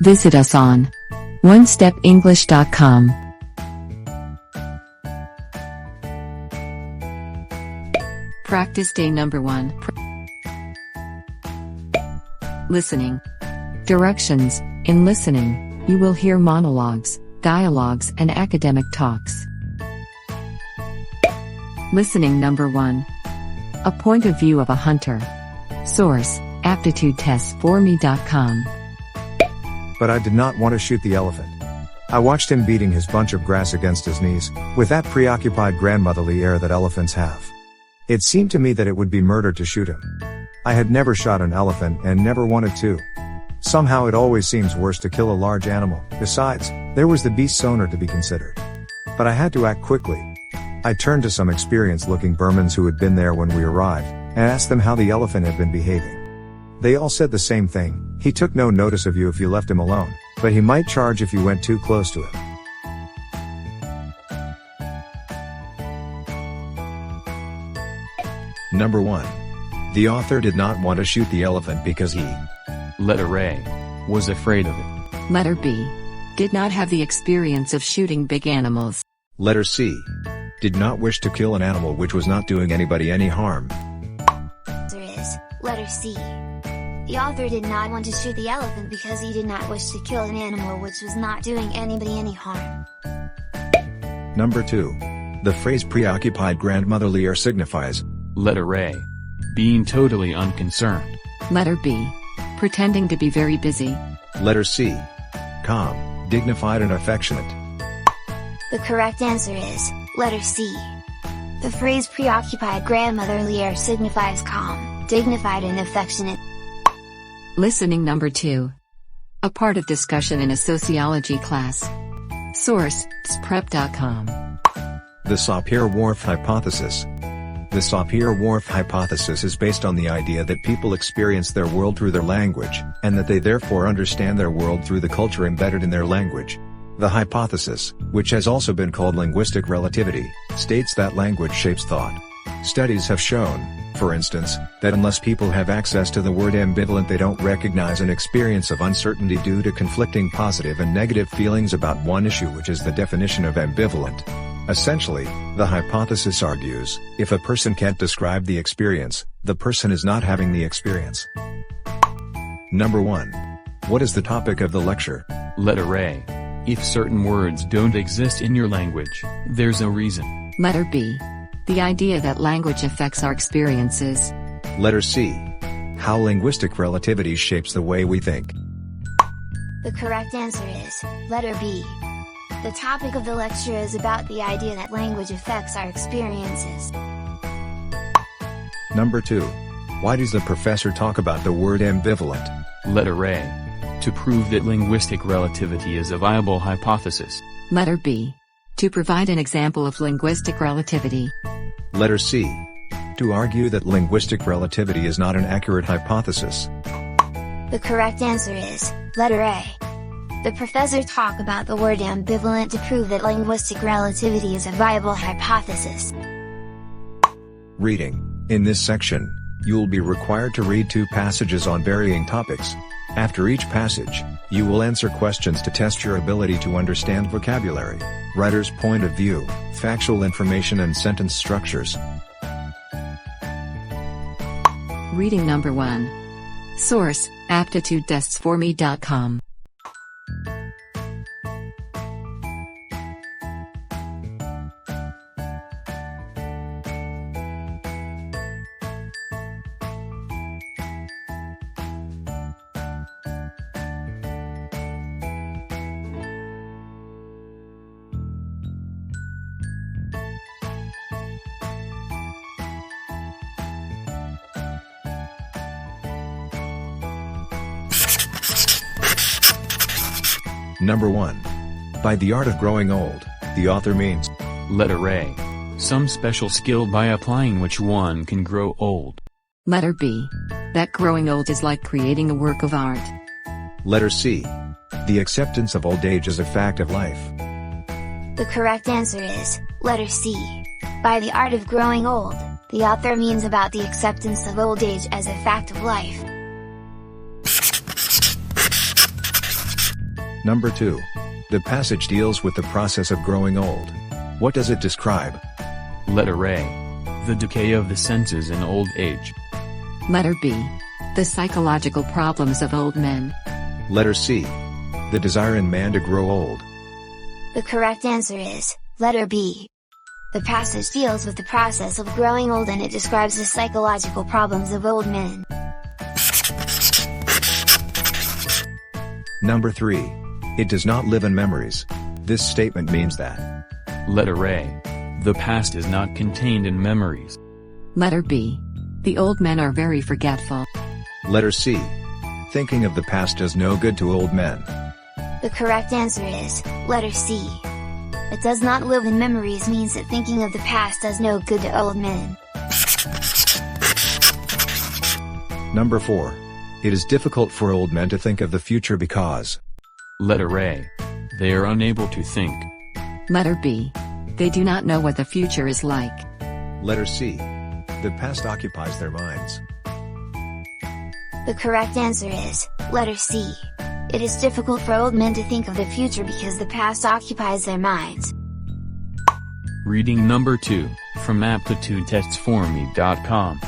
Visit us on onestepenglish.com. Practice day number 1. Listening. Directions. In listening, you will hear monologues, dialogues, and academic talks. Listening number 1. A point of view of a hunter. Source: aptitudetests4me.com. But I did not want to shoot the elephant. I watched him beating his bunch of grass against his knees, with that preoccupied grandmotherly air that elephants have. It seemed to me that it would be murder to shoot him. I had never shot an elephant and never wanted to. Somehow it always seems worse to kill a large animal. Besides, there was the beast's owner to be considered. But I had to act quickly. I turned to some experienced-looking Burmans who had been there when we arrived, and asked them how the elephant had been behaving. They all said the same thing: he took no notice of you if you left him alone, but he might charge if you went too close to him. Number 1. The author did not want to shoot the elephant because he, letter A, was afraid of it. Letter B. Did not have the experience of shooting big animals. letter C, did not wish to kill an animal which was not doing anybody any harm. Answer is letter C. The author did not want to shoot the elephant because he did not wish to kill an animal which was not doing anybody any harm. Number 2. The phrase preoccupied grandmotherly air signifies, Letter A, being totally unconcerned. Letter B. Pretending to be very busy. letter C, calm, dignified and affectionate. The correct answer is letter C. The phrase preoccupied grandmotherly air signifies calm, dignified and affectionate. Listening number 2. A part of discussion in a sociology class. Source: sprep.com. The Sapir-Whorf hypothesis. The Sapir-Whorf hypothesis is based on the idea that people experience their world through their language, and that they therefore understand their world through the culture embedded in their language. The hypothesis, which has also been called linguistic relativity, states that language shapes thought. Studies have shown, for instance, that unless people have access to the word ambivalent, they don't recognize an experience of uncertainty due to conflicting positive and negative feelings about one issue, which is the definition of ambivalent. Essentially, the hypothesis argues, if a person can't describe the experience, the person is not having the experience. Number 1. What is the topic of the lecture? Letter A. If certain words don't exist in your language, there's a reason. Letter B. The idea that language affects our experiences. Letter C. How linguistic relativity shapes the way we think. The correct answer is letter B. The topic of the lecture is about the idea that language affects our experiences. Number 2. Why does the professor talk about the word ambivalent? Letter A. To prove that linguistic relativity is a viable hypothesis. Letter B. To provide an example of linguistic relativity. Letter C. To argue that linguistic relativity is not an accurate hypothesis. The correct answer is letter A. The professor talked about the word ambivalent to prove that linguistic relativity is a viable hypothesis. Reading. In this section, you'll be required to read 2 passages on varying topics. After each passage, you will answer questions to test your ability to understand vocabulary, writer's point of view, factual information and sentence structures. Reading number 1. Source: aptitudetests4me.com. Number 1. By the art of growing old, the author means. Letter A. Some special skill by applying which one can grow old. Letter B. That growing old is like creating a work of art. Letter C. The acceptance of old age as a fact of life. The correct answer is letter C. By the art of growing old, the author means about the acceptance of old age as a fact of life. Number 2. The passage deals with the process of growing old. What does it describe? Letter A. The decay of the senses in old age. Letter B. The psychological problems of old men. Letter C. The desire in man to grow old. The correct answer is letter B. The passage deals with the process of growing old and it describes the psychological problems of old men. Number 3. It does not live in memories. This statement means that. Letter A. The past is not contained in memories. Letter B. The old men are very forgetful. Letter C. Thinking of the past does no good to old men. The correct answer is letter C. It does not live in memories means that thinking of the past does no good to old men. Number 4. It is difficult for old men to think of the future because. Letter A. They are unable to think. Letter B. They do not know what the future is like. Letter C. The past occupies their minds. The correct answer is letter C. It is difficult for old men to think of the future because the past occupies their minds. Reading number 2, from aptitudetestsforme.com.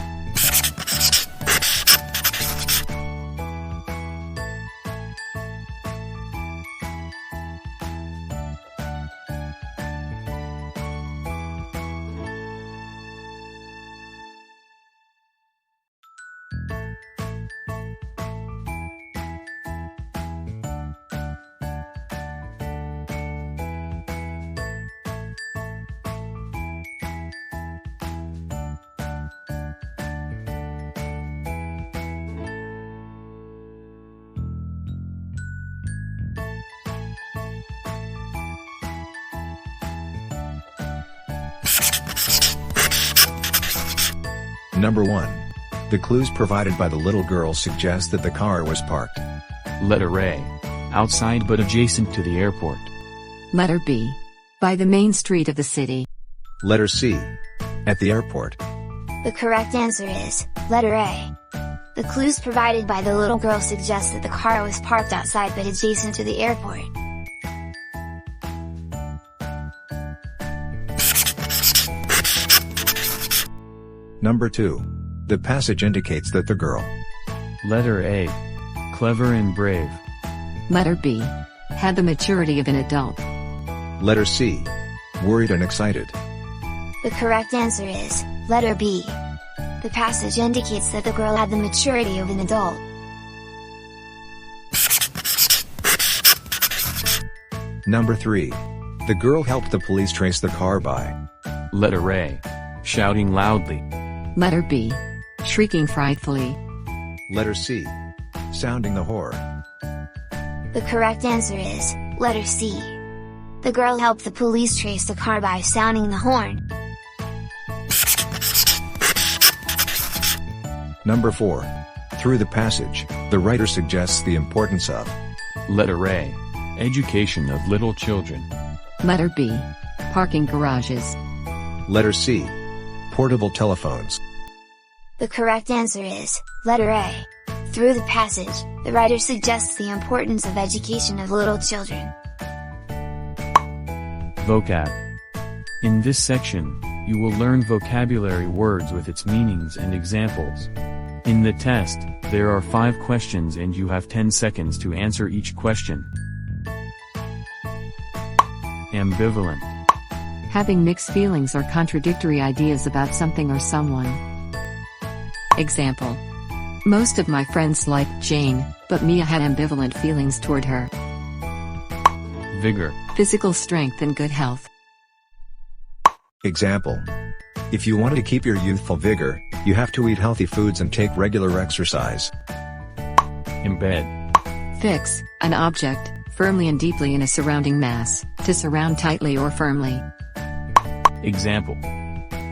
Number 1. The clues provided by the little girl suggest that the car was parked. Letter A. Outside but adjacent to the airport. Letter B. By the main street of the city. Letter C. At the airport. The correct answer is letter A. The clues provided by the little girl suggest that the car was parked outside but adjacent to the airport. Number 2. The passage indicates that the girl. Letter A. Clever and brave. Letter B. Had the maturity of an adult. Letter C. Worried and excited. The correct answer is letter B. The passage indicates that the girl had the maturity of an adult. Number 3. The girl helped the police trace the car by. Letter A. Shouting loudly. Letter B. Shrieking frightfully. Letter C. Sounding the horn. The correct answer is letter C. The girl helped the police trace the car by sounding the horn. Number 4. Through the passage, the writer suggests the importance of. Letter A. Education of little children. Letter B. Parking garages. Letter C. Portable telephones. The correct answer is letter A. Through the passage, the writer suggests the importance of education of little children. Vocab. In this section, you will learn vocabulary words with its meanings and examples. In the test, there are 5 questions and you have 10 seconds to answer each question. Ambivalent. Having mixed feelings or contradictory ideas about something or someone. Example. Most of my friends liked Jane, but Mia had ambivalent feelings toward her. Vigor. Physical strength and good health. Example. If you want to keep your youthful vigor, you have to eat healthy foods and take regular exercise. Embed. Fix, an object, firmly and deeply in a surrounding mass, to surround tightly or firmly. Example.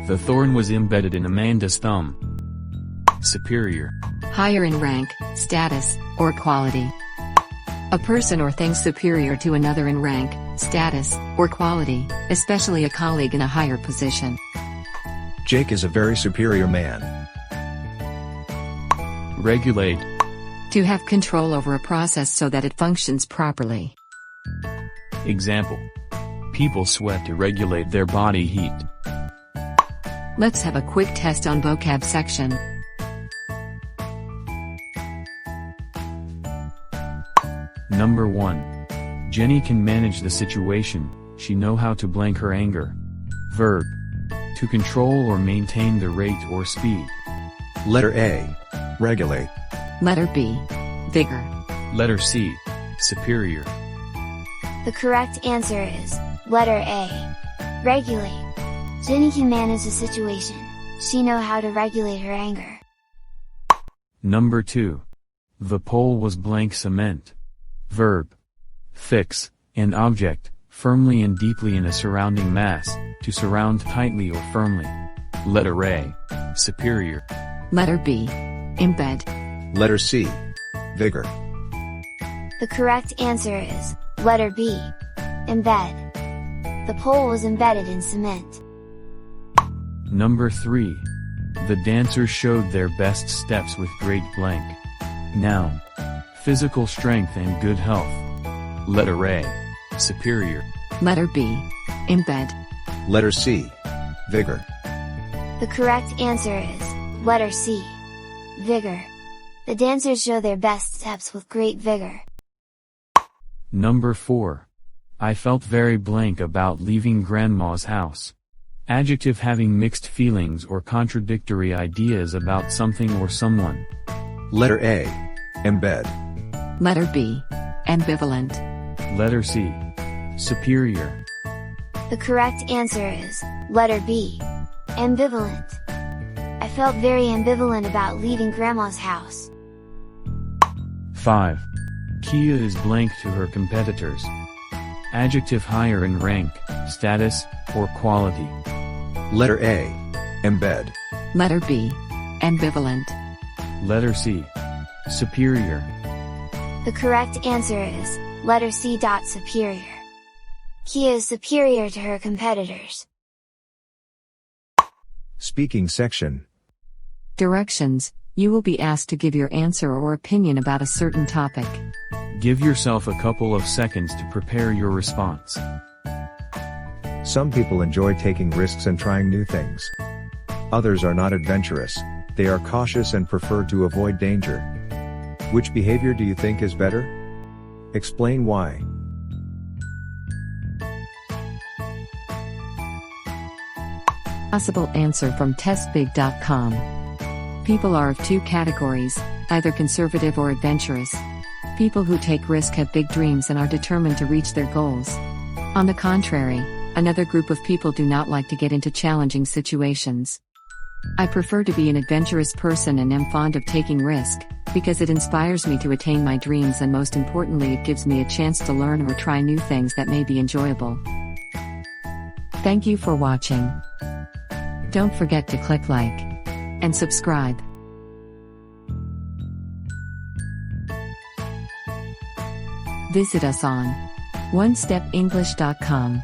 The thorn was embedded in Amanda's thumb. Superior. Higher in rank, status, or quality. A person or thing superior to another in rank, status, or quality, especially a colleague in a higher position. Jake is a very superior man. Regulate. To have control over a process so that it functions properly. Example. People sweat to regulate their body heat. Let's have a quick test on vocab section. Number 1. Jenny can manage the situation, she know how to blank her anger. Verb. To control or maintain the rate or speed. Letter A. Regulate. Letter B. Vigor. Letter C. Superior. The correct answer is letter A. Regulate. Jenny can manage the situation, she know how to regulate her anger. Number 2. The pole was blank cement. Verb. Fix, an object, firmly and deeply in a surrounding mass, to surround tightly or firmly. Letter A. Superior. Letter B. Embed. Letter C. Vigor. The correct answer is letter B. Embed. The pole was embedded in cement. Number 3. The dancers showed their best steps with great blank. Noun. Physical strength and good health. Letter A. Superior. Letter B. Embed. Letter C. Vigor. The correct answer is letter C. Vigor. The dancers show their best steps with great vigor. Number 4. I felt very blank about leaving Grandma's house. Adjective having mixed feelings or contradictory ideas about something or someone. Letter A. Embed. Letter B. Ambivalent. Letter C. Superior. The correct answer is letter B. Ambivalent. I felt very ambivalent about leaving Grandma's house. 5. Kia is blank to her competitors. Adjective higher in rank, status, or quality. Letter A. Embed. Letter B. Ambivalent. Letter C. Superior. The correct answer is letter C. Superior. Kia is superior to her competitors. Speaking section. Directions. You will be asked to give your answer or opinion about a certain topic. Give yourself a couple of seconds to prepare your response. Some people enjoy taking risks and trying new things. Others are not adventurous, they are cautious and prefer to avoid danger. Which behavior do you think is better? Explain why. Possible answer from testbig.com. People are of two categories, either conservative or adventurous. People who take risk have big dreams and are determined to reach their goals. On the contrary, another group of people do not like to get into challenging situations. I prefer to be an adventurous person and am fond of taking risk, because it inspires me to attain my dreams and most importantly it gives me a chance to learn or try new things that may be enjoyable. Thank you for watching. Don't forget to click like and subscribe. Visit us on onestepenglish.com.